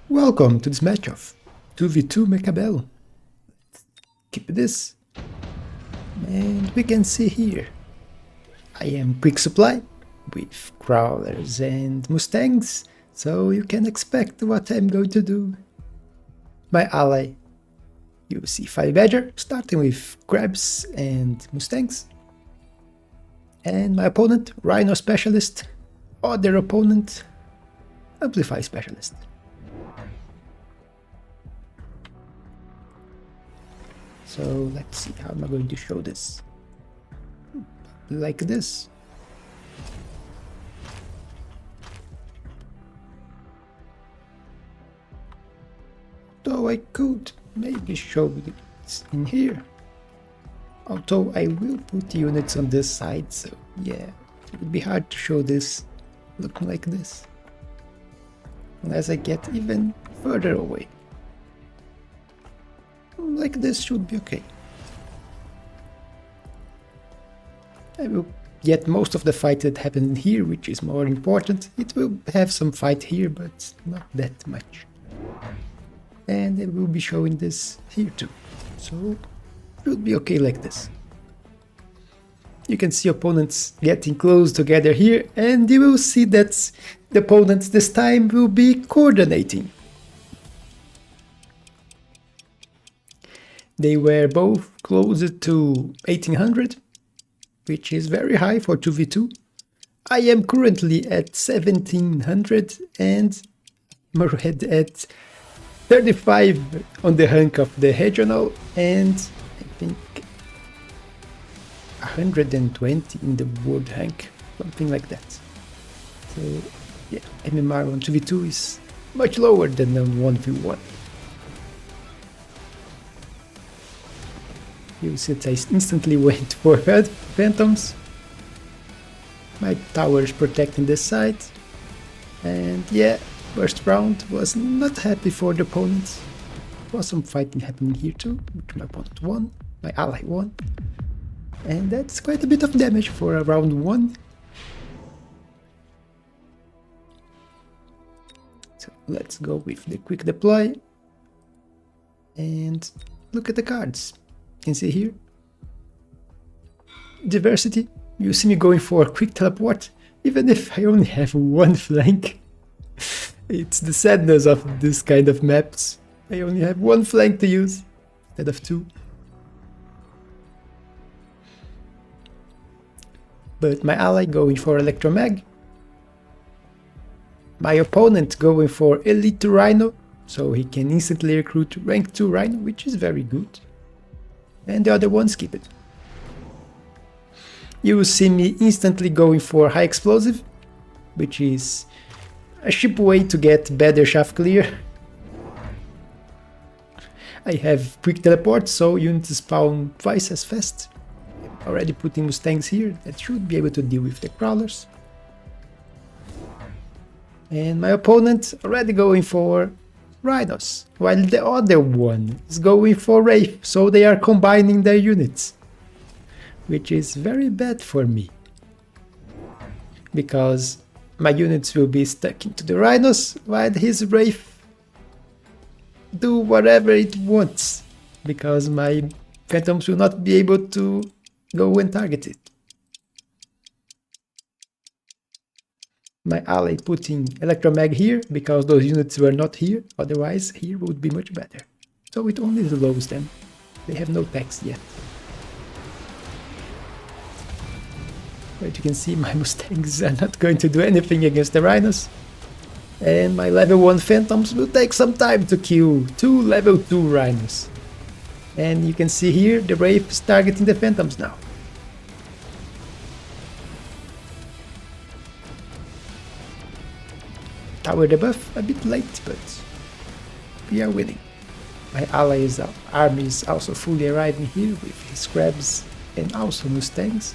Welcome to this match of 2v2 Mechabellum. Keep this. And we can see here, I am quick supply with crawlers and mustangs, so you can expect what I'm going to do. My ally, you see Fire Badger, starting with crabs and mustangs. And my opponent, Rhino Specialist, other opponent, Amplify Specialist. So let's see, how am I going to show this? Like this. Though I could maybe show it in here. Although I will put units on this side, so yeah, it would be hard to show this looking like this. Unless I get even further away. Like this should be okay. I will get most of the fight that happened here, which is more important. It will have some fight here, but not that much. And I will be showing this here too. So it should be okay like this. You can see opponents getting close together here, and you will see that the opponents this time will be coordinating. They were both closer to 1800, which is very high for 2v2. I am currently at 1700 and Morehead at 35 on the rank of the regional, and I think 120 in the world rank, something like that. So yeah, MMR on 2v2 is much lower than on 1v1. You see that I instantly went for phantoms. My tower is protecting this side. And yeah, first round was not happy for the opponents. There was some fighting happening here too, which my opponent won, my ally won. And that's quite a bit of damage for a round 1. So let's go with the quick deploy. And look at the cards. You can see here, diversity. You see me going for a quick teleport, even if I only have one flank. It's the sadness of this kind of maps. I only have one flank to use instead of 2. But my ally going for Electromag. My opponent going for Elite Rhino, so he can instantly recruit rank 2 Rhino, which is very good. And the other one skip it. You will see me instantly going for High Explosive, which is a cheap way to get better shaft clear. I have quick teleport, so units spawn twice as fast. I'm already putting mustangs here that should be able to deal with the crawlers. And my opponent already going for Rhinos, while the other one is going for Wraith, so they are combining their units. Which is very bad for me. Because my units will be stuck into the Rhinos, while his Wraith do whatever it wants. Because my Phantoms will not be able to go and target it. My ally putting Electromag here, because those units were not here, otherwise here would be much better. So it only slows them. They have no tax yet. But you can see my Mustangs are not going to do anything against the Rhinos. And my level 1 Phantoms will take some time to kill 2 level 2 Rhinos. And you can see here the Wraith is targeting the Phantoms now. Tower debuff, a bit late, but we are winning. My allies' army is also fully arriving here with his crabs and also mustangs.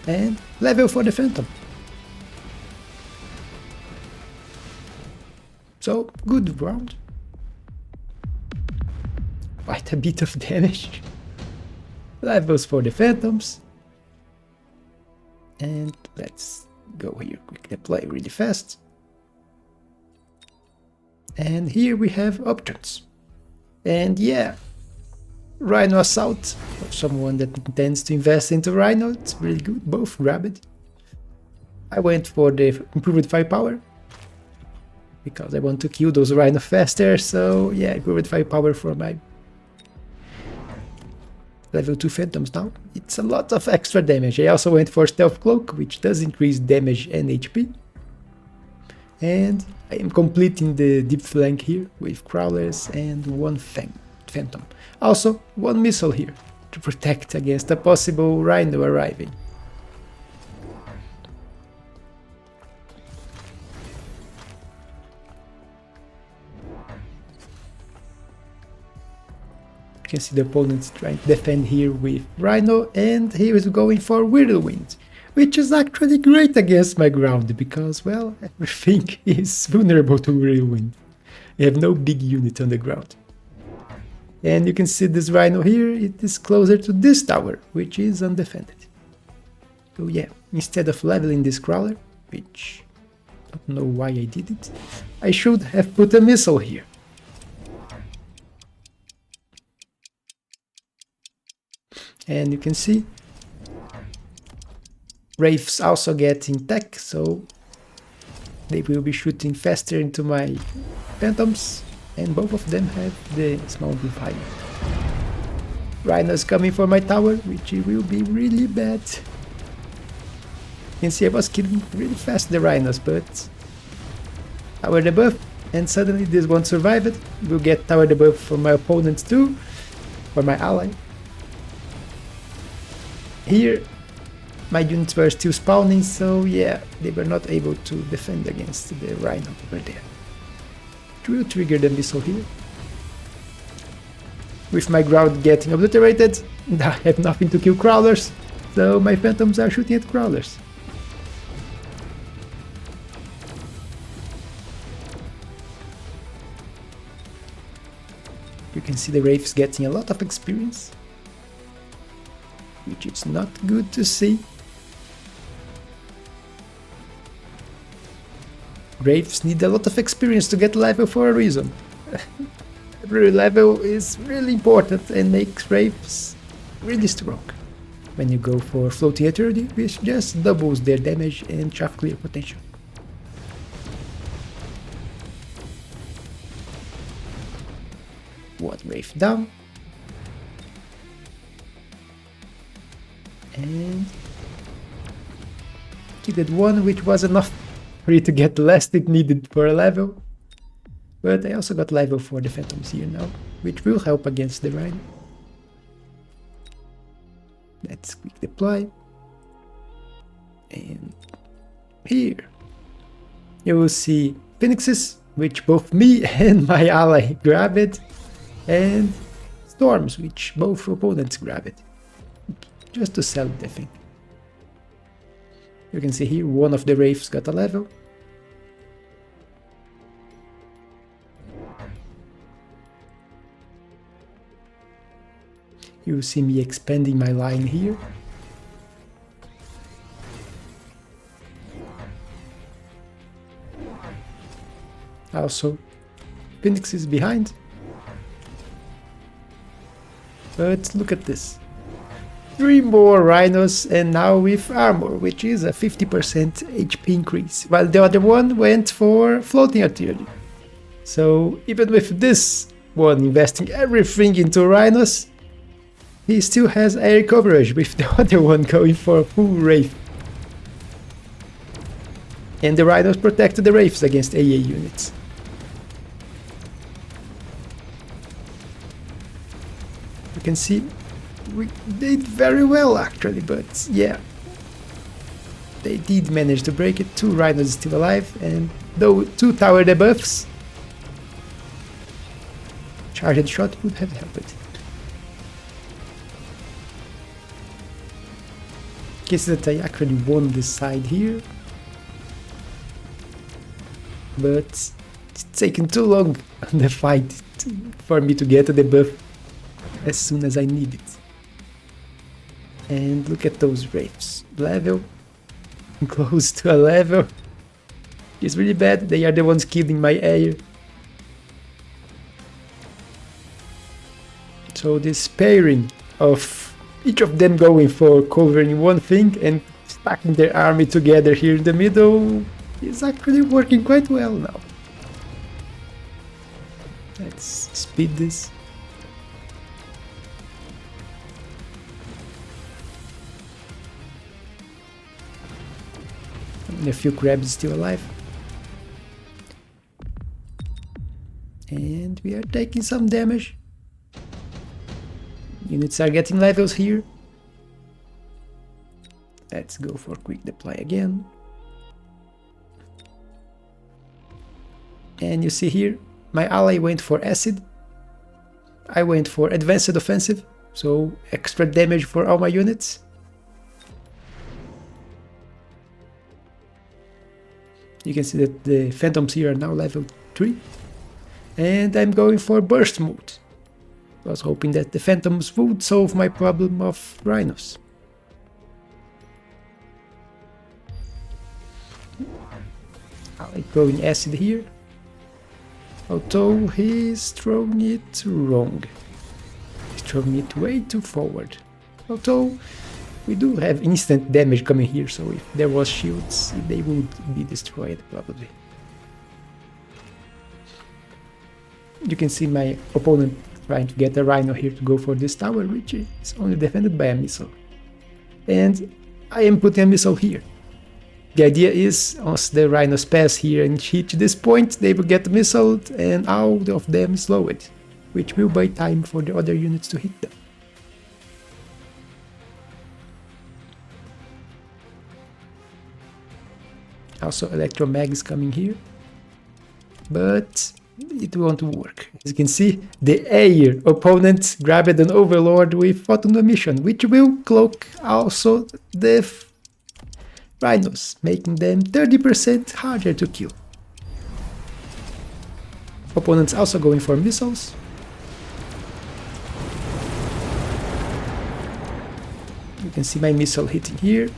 And level for the Phantom. So, good round. Quite a bit of damage. Levels for the Phantoms. And let's go here, quick deploy really fast. And here we have options. And yeah, Rhino Assault, for someone that intends to invest into Rhino, it's really good, both grab it. I went for the improved firepower, because I want to kill those Rhino faster, so yeah, improved firepower for my level 2 Phantoms now. It's a lot of extra damage. I also went for Stealth Cloak, which does increase damage and HP. And I am completing the deep flank here with Crawlers and one Phantom. Also, one missile here to protect against a possible Rhino arriving. You can see the opponent trying to defend here with Rhino, and he is going for Whirlwind, which is actually great against my ground, because, well, everything is vulnerable to Whirlwind. I have no big unit on the ground. And you can see this Rhino here, it is closer to this tower, which is undefended. So yeah, instead of leveling this Crawler, which I don't know why I did it, I should have put a missile here. And you can see Wraiths also getting tech, so they will be shooting faster into my Phantoms, and both of them have the small amplifier. Rhino's coming for my tower, which will be really bad. You can see I was killing really fast the Rhinos, but tower debuff, and suddenly this won't survive it. We'll get tower debuff for my opponent too, for my ally. Here my units were still spawning, so yeah, they were not able to defend against the Rhino over there. It will trigger the missile here. With my ground getting obliterated, I have nothing to kill Crawlers, so my Phantoms are shooting at Crawlers. You can see the Wraiths getting a lot of experience, which is not good to see. Wraiths need a lot of experience to get level for a reason. Every level is really important and makes Wraiths really strong. When you go for Floating Eternity, which just doubles their damage and chaff clear potential. One Wraith down. And killed one, which was enough for it to get the last it needed for a level. But I also got level for the Phantoms here now, which will help against the Rhino. Let's quick deploy. And here you will see Phoenixes, which both me and my ally grabbed, and Storms, which both opponents grabbed. Just to sell it, I think. You can see here one of the Wraiths got a level. You see me expanding my line here. Also, Phoenix is behind. But look at this. 3 more Rhinos, and now with armor, which is a 50% HP increase, while the other one went for Floating Artillery. So even with this one investing everything into Rhinos, he still has air coverage, with the other one going for full Wraith. And the Rhinos protect the Wraiths against AA units. You can see we did very well actually, but yeah, they did manage to break it. 2 Rhinos still alive, and though 2 tower debuffs, charged shot would have helped. Guess that I actually won this side here, but it's taken too long on the fight for me to get the buff as soon as I need it. And look at those Wraiths. Level. Close to a level. It's really bad. They are the ones killing my air. So this pairing of each of them going for covering one thing and stacking their army together here in the middle is actually working quite well now. Let's speed this. And a few crabs still alive. And we are taking some damage. Units are getting levels here. Let's go for quick deploy again. And you see here, my ally went for acid. I went for advanced offensive, so extra damage for all my units. You can see that the phantoms here are now level 3. And I'm going for burst mode. I was hoping that the phantoms would solve my problem of rhinos. I'm throwing acid here. Although he's throwing it wrong. He's throwing it way too forward. Although we do have instant damage coming here, so if there was shields, they would be destroyed probably. You can see my opponent trying to get a rhino here to go for this tower, which is only defended by a missile. And I am putting a missile here. The idea is, once the rhinos pass here and hit this point, they will get missiled and all of them slowed, which will buy time for the other units to hit them. Also electromag is coming here, but it won't work. As you can see, the air opponent grabbed an overlord with photon emission, which will cloak also the rhinos, making them 30% harder to kill. Opponents also going for missiles. You can see my missile hitting here,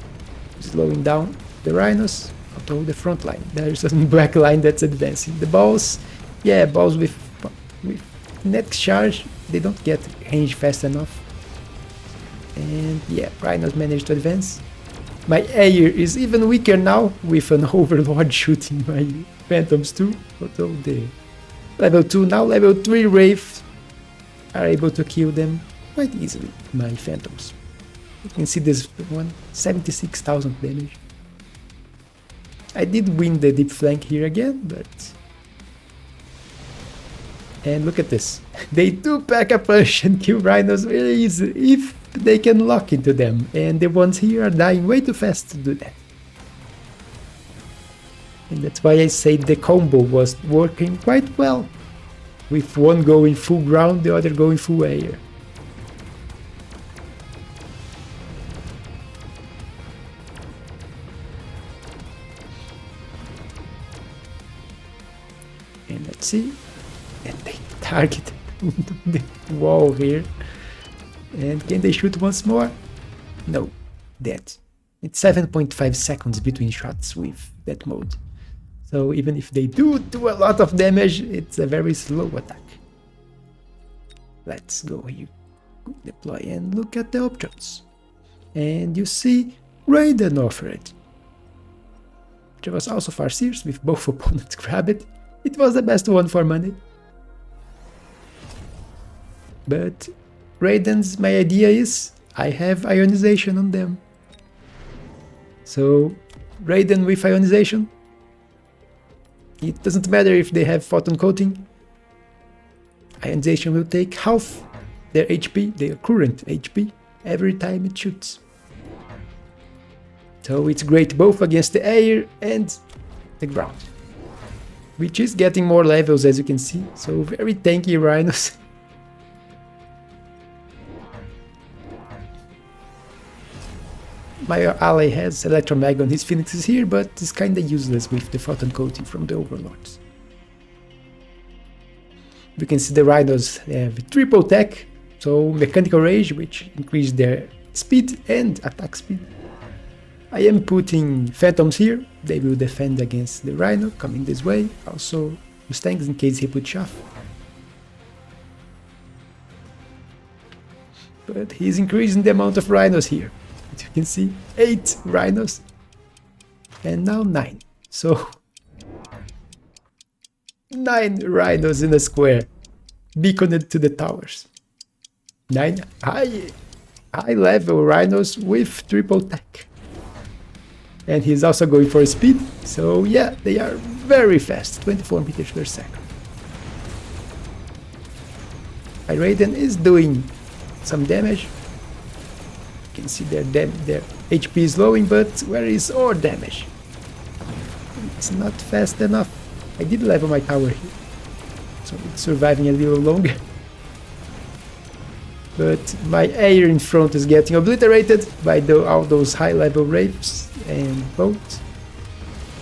slowing down the rhinos. Although the front line, there's a black line that's advancing. The balls, yeah, balls with next charge, they don't get range fast enough. And yeah, rhinos managed to advance. My air is even weaker now, with an overlord shooting my phantoms too. Although the level 2, now level 3 wraiths are able to kill them quite easily, my phantoms. You can see this one, 76,000 damage. I did win the deep flank here again, but... And look at this. They do pack a punch and kill rhinos very easy if they can lock into them. And the ones here are dying way too fast to do that. And that's why I say the combo was working quite well. With one going full ground, the other going full air. And let's see, and they target the wall here. And can they shoot once more? No, dead. It's 7.5 seconds between shots with that mode. So even if they do a lot of damage, it's a very slow attack. Let's go here, deploy and look at the options. And you see Raiden offered. Which was also Farseers with both opponents grab it. It was the best one for money. But Raiden's, my idea is, I have ionization on them. So Raiden with ionization, it doesn't matter if they have photon coating. Ionization will take half their HP, their current HP, every time it shoots. So it's great both against the air and the ground. Which is getting more levels, as you can see, so very tanky rhinos. My ally has electromag on his phoenixes here, but it's kinda useless with the photon coating from the overlords. You can see the rhinos have triple tech, so mechanical rage, which increase their speed and attack speed. I am putting phantoms here, they will defend against the rhino coming this way, also Mustangs in case he puts chaff. but he's increasing the amount of rhinos here. As you can see, 8 rhinos, and now 9. So 9 rhinos in a square, beaconed to the towers. 9 high level rhinos with triple tech. And he's also going for speed, so yeah, they are very fast, 24 meters per second. My Raiden is doing some damage. You can see their HP is lowing, but where is our damage? It's not fast enough. I did level my tower here, so it's surviving a little longer. But my air in front is getting obliterated by all those high level wraiths and boat.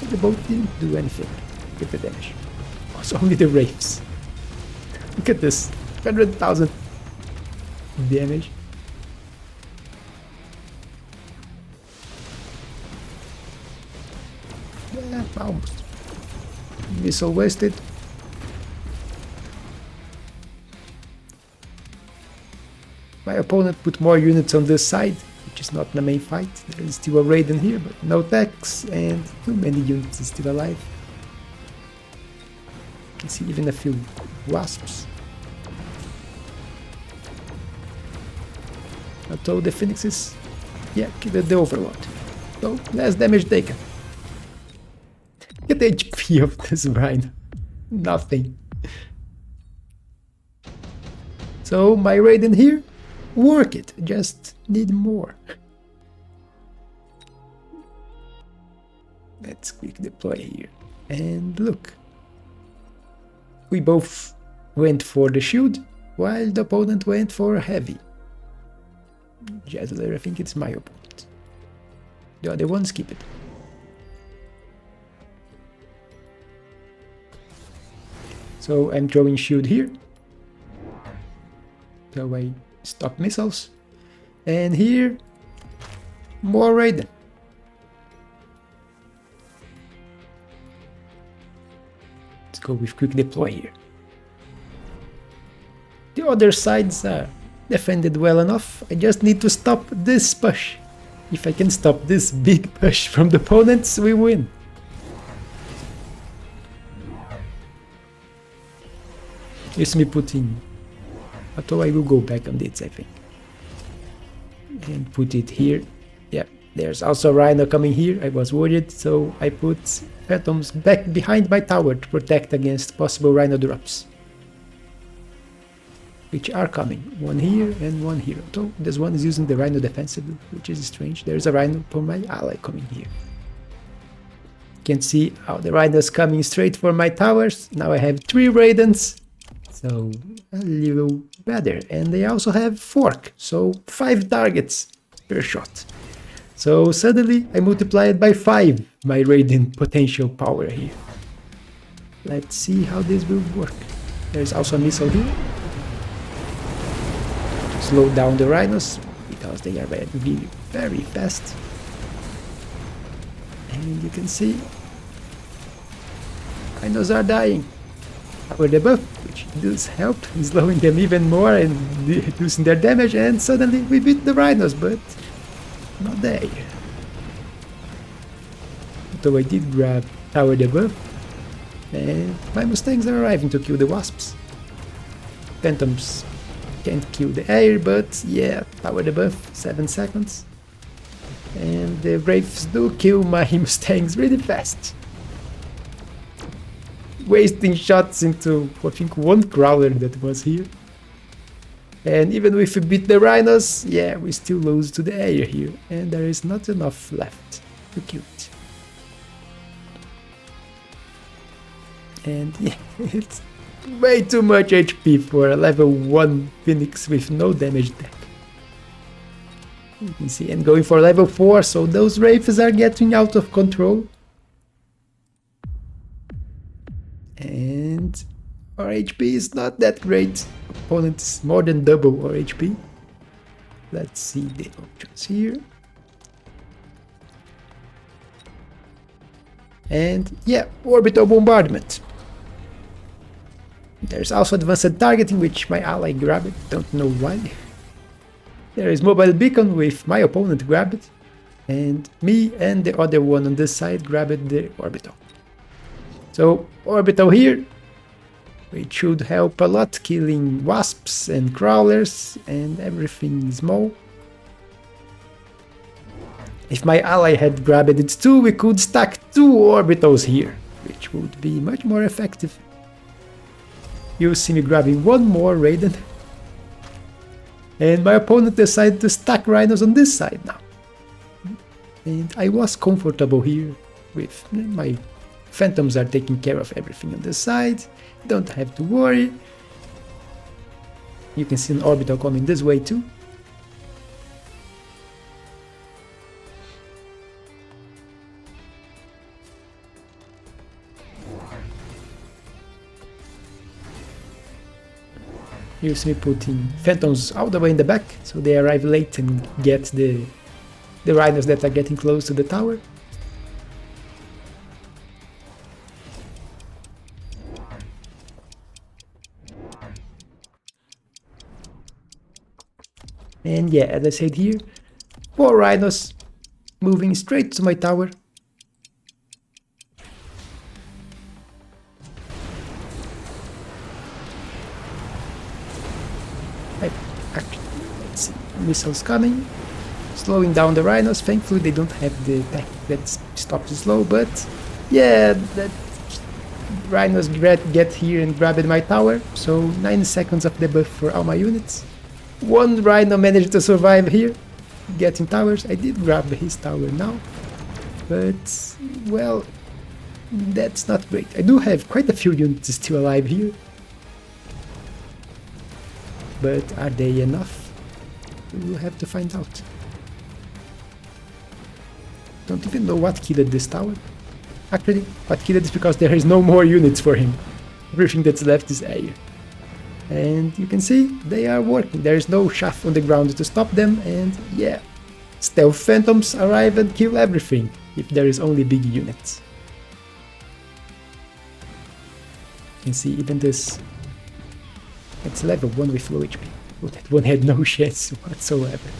The boat didn't do anything with the damage. It was only the wraiths. Look at this, 100,000 damage. Yeah, almost. Missile wasted. My opponent put more units on this side, which is not the main fight. There is still a Raiden here, but no techs, and too many units is still alive. You can see even a few wasps. Although the phoenixes, yeah, killed the overlord. So less damage taken. Get the HP of this rhino. Nothing. So my Raiden here, work it, just need more. Let's quick deploy here. And look. We both went for the shield, while the opponent went for heavy. Jazzler, I think it's my opponent. The other one, skip it. So I'm throwing shield here. So I stop missiles. And here, more Raiden. Let's go with quick deploy here. The other sides are defended well enough. I just need to stop this push. If I can stop this big push from the opponents, we win. It's me putting, although I will go back on this, I think, and put it here. Yeah, there's also Rhino coming here. I was worried, so I put Phantoms back behind my tower to protect against possible Rhino drops, which are coming. One here and one here. So this one is using the Rhino defensively, which is strange. There's a Rhino for my ally coming here. You can see how the Rhino is coming straight for my towers. Now I have 3 Raidens. So a little better, and they also have fork, so 5 targets per shot. So suddenly I multiplied by 5 my Raiden potential power here. Let's see how this will work. There's also a missile here. Slow down the rhinos because they are very fast. And you can see rhinos are dying. Our debuff, which does help in slowing them even more and reducing their damage, and suddenly we beat the rhinos, but not there. So I did grab tower debuff, and my Mustangs are arriving to kill the wasps. Phantoms can't kill the air, but yeah, tower debuff, 7 seconds. And the Wraiths do kill my Mustangs really fast. Wasting shots into, I think, 1 crawler that was here. And even if we beat the rhinos, yeah, we still lose to the air here. And there is not enough left to kill it. And yeah, it's way too much HP for a level 1 Phoenix with no damage deck. You can see, and going for level 4, so those Wraiths are getting out of control. And our HP is not that great. Opponent is more than double our HP. Let's see the options here. And yeah, orbital bombardment. There's also advanced targeting, which my ally grabbed, don't know why. There is mobile beacon with my opponent grabbed, and me and the other one on this side grabbed the orbital. So orbital here, which should help a lot killing wasps and crawlers and everything small. If my ally had grabbed it too, we could stack 2 orbitals here, which would be much more effective. You see me grabbing one more Raiden. And my opponent decided to stack rhinos on this side now. And I was comfortable here with my phantoms are taking care of everything on this side. Don't have to worry. You can see an orbital coming this way too. You see me putting phantoms all the way in the back, so they arrive late and get the rhinos that are getting close to the tower. And yeah, as I said here, 4 rhinos moving straight to my tower. Let's see, missiles coming, slowing down the rhinos. Thankfully they don't have the tech that stops the slow, but yeah, that rhinos get here and grab my tower, so 9 seconds of debuff for all my units. 1 rhino managed to survive here, getting towers. I did grab his tower now, but well, that's not great. I do have quite a few units still alive here, but are they enough? We'll have to find out. Don't even know what killed this tower. Actually, what killed it is because there is no more units for him. Everything that's left is air. And you can see they are working. There is no shaft on the ground to stop them, and yeah, stealth phantoms arrive and kill everything if there is only big units. You can see even this. It's level 1 with low HP. Oh, that one had no chance whatsoever.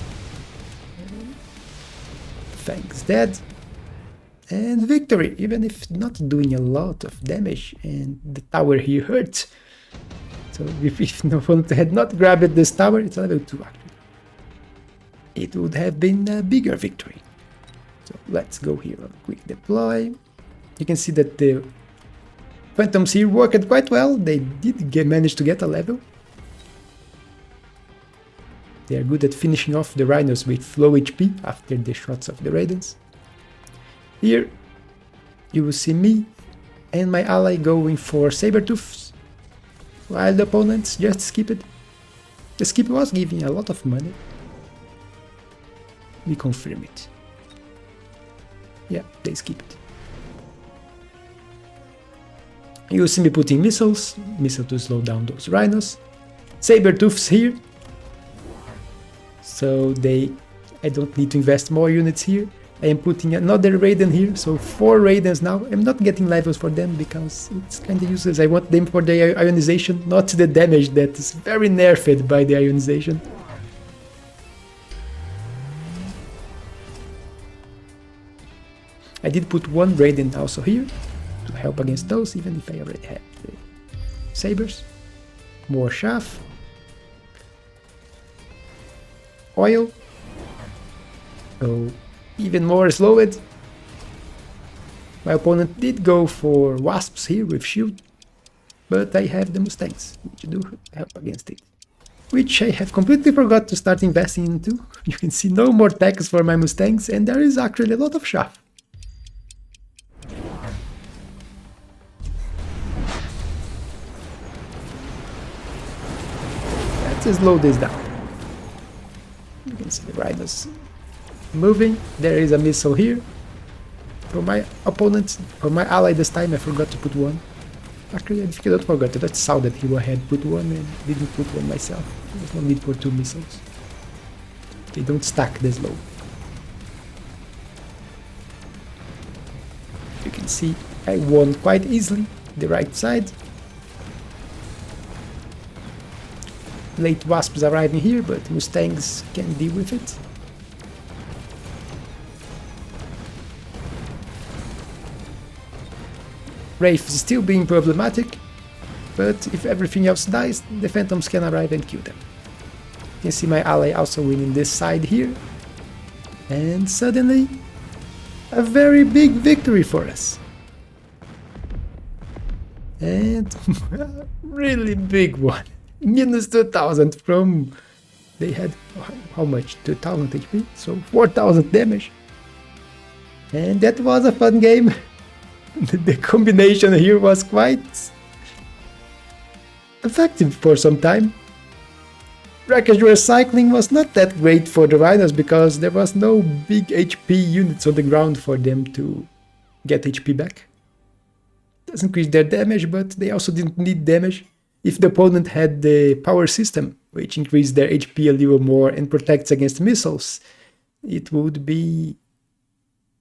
Thanks, dead. And victory, even if not doing a lot of damage, and the tower here hurts. So if no one had not grabbed this tower, it's level 2 actually. It would have been a bigger victory. So let's go here on quick deploy. You can see that the phantoms here worked quite well. They did manage to get a level. They are good at finishing off the rhinos with low HP after the shots of the Raidens. Here you will see me and my ally going for Sabertooths, while the opponents just skip it. The skip was giving a lot of money. We confirm it. Yeah, they skipped. You will see me putting missiles to slow down those rhinos. Sabertooths here. So I don't need to invest more units here. I am putting another Raiden here, so 4 Raidens now. I'm not getting levels for them because it's kind of useless. I want them for the ionization, not the damage that is very nerfed by the ionization. I did put 1 Raiden also here to help against those, even if I already have the sabers. More chaff. Oil. So even more slowed. My opponent did go for wasps here with shield, but I have the mustangs, which do help against it. Which I have completely forgot to start investing into. You can see no more tags for my mustangs, and there is actually a lot of chaff. Let's slow this down. You can see the rhinos moving. There is a missile here. For my opponent, for my ally this time, I forgot to put 1. Actually, I think I don't forget it. I saw that he had put 1 and didn't put 1 myself. There's no need for 2 missiles. They don't stack this low. You can see I won quite easily the right side. late wasps arriving here, but Mustangs can deal with it. Wraith is still being problematic, but if everything else dies, the Phantoms can arrive and kill them. You can see my ally also winning this side here. And suddenly, a very big victory for us. And a really big one. Minus 2000 from... They had how much? 2000 HP? So 4000 damage. And that was a fun game. The combination here was quite effective for some time. Wreckage recycling was not that great for the Rhinos because there was no big HP units on the ground for them to get HP back. It does increase their damage, but they also didn't need damage. If the opponent had the power system, which increased their HP a little more and protects against missiles, it would be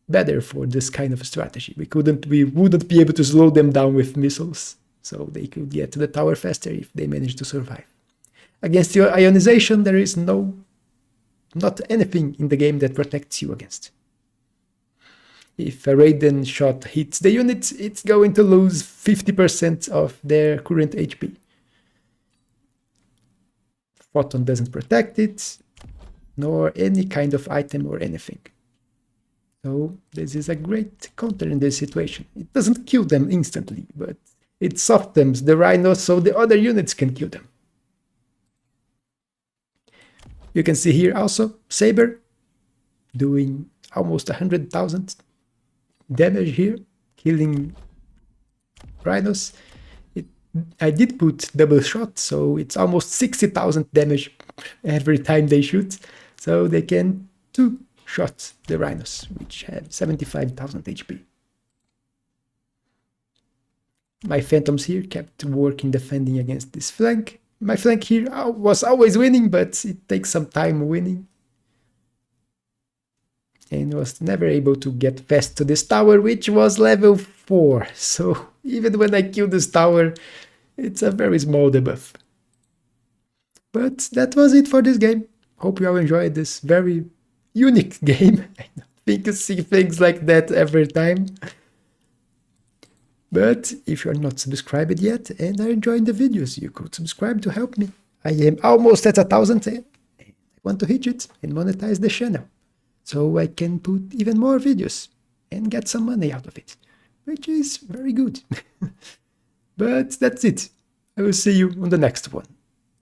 better for this kind of strategy. We wouldn't be able to slow them down with missiles, so they could get to the tower faster if they manage to survive. Against your ionization, there is not anything in the game that protects you against. If a Raiden shot hits the unit, it's going to lose 50% of their current HP. Photon doesn't protect it, nor any kind of item or anything. So this is a great counter in this situation. It doesn't kill them instantly, but it softens the Rhinos so the other units can kill them. You can see here also Saber doing almost 100,000 damage here, killing Rhinos. I did put double shot, so it's almost 60,000 damage every time they shoot. So they can two-shot the Rhinos, which have 75,000 HP. My Phantoms here kept working defending against this flank. My flank here was always winning, but it takes some time winning. And was never able to get fast to this tower, which was level 4. So even when I kill this tower, it's a very small debuff. But that was it for this game. Hope you all enjoyed this very unique game. I don't think you see things like that every time. But if you're not subscribed yet and are enjoying the videos, you could subscribe to help me. I am almost at 1,000 and I want to hit it and monetize the channel, so I can put even more videos and get some money out of it, which is very good. But that's it. I will see you on the next one.